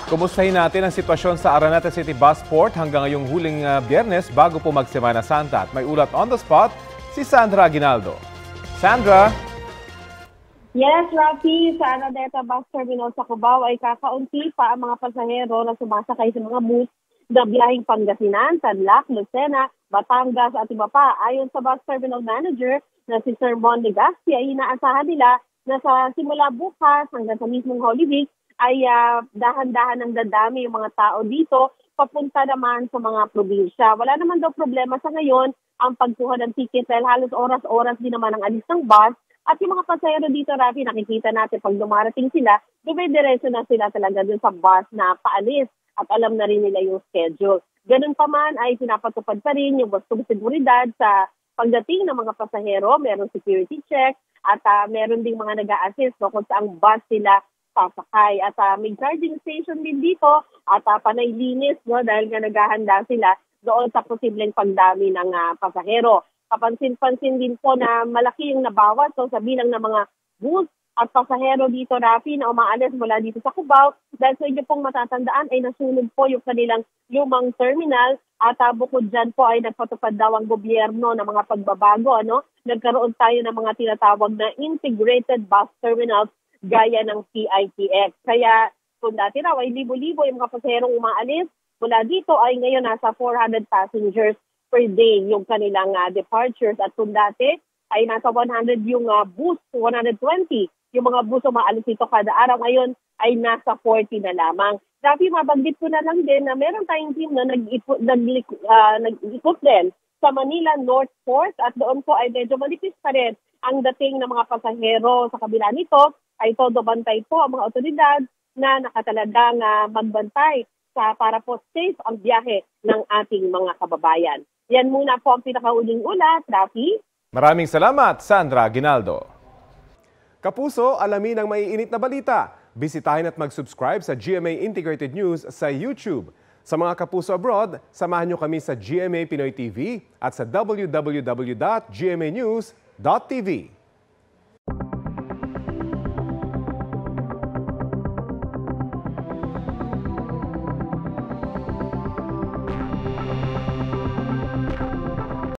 Kumustahin natin ang sitwasyon sa Araneta City Busport hanggang ngayong huling Biyernes bago po mag-Semana Santa. At may ulat on the spot si Sandra Aguinaldo. Sandra? Yes, Rafi, sa Araneta Bus Terminal sa Cubao ay kakaunti pa ang mga pasahero na sumasakay sa mga bus na biyaheng Pangasinan, Tarlac, Lucena, Batangas at iba pa. Ayon sa Bus Terminal Manager na si Sir Mon Legazpi ay inaasahan nila na sa simula bukas hanggang sa mismong Holy Week ay dahan-dahan ang dadami yung mga tao dito papunta naman sa mga probinsya. Wala naman daw problema sa ngayon ang pagkuha ng ticket dahil halos oras-oras din naman ang alis ng bus. At yung mga pasahero dito, Rafi, nakikita natin pag dumarating sila, dumidiretso na sila talaga dun sa bus na paalis at alam na rin nila yung schedule. Ganun pa man ay pinapatupad pa rin yung gustong seguridad sa pagdating ng mga pasahero. Meron security check at meron ding mga nag-a-assist kung saan bus sila sasakay. At may charging station din dito at panay linis dahil nga naghahanda sila doon sa posibleng pagdami ng pasahero. Kapansin-pansin din po na malaki yung nabawas sa bilang ng mga bus at pasahero dito, Rafi, na umaalis mula dito sa Cubao. Dahil sa inyo pong matatandaan ay nasunog po yung kanilang lumang terminal at bukod dyan po ay nagpatupad daw ang gobyerno ng mga pagbabago. Nagkaroon tayo ng mga tinatawag na integrated bus terminals gaya ng PITX. Kaya kung dati raw ay libo-libo yung mga pasaherong umaalis mula dito ay ngayon nasa 400 passengers per day yung kanilang departures. At kung dati ay nasa 100 yung bus, 120 yung mga bus umaalis dito kada araw, ngayon ay nasa 40 na lamang. Dati mabanggit ko na lang din na meron tayong team na nag-ikot din sa Manila North Port at doon po ay medyo manipis pa rin ang dating ng mga pasahero. Sa kabila nito ay todo bantay po ang mga otoridad na nakatalagang magbantay para po safe ang biyahe ng ating mga kababayan. Yan muna po ang pinakauling ulat, Rafi. Maraming salamat, Sandra Aguinaldo. Kapuso, alamin ang maiinit na balita. Bisitahin at mag-subscribe sa GMA Integrated News sa YouTube. Sa mga kapuso abroad, samahan nyo kami sa GMA Pinoy TV at sa www.gmanews.tv.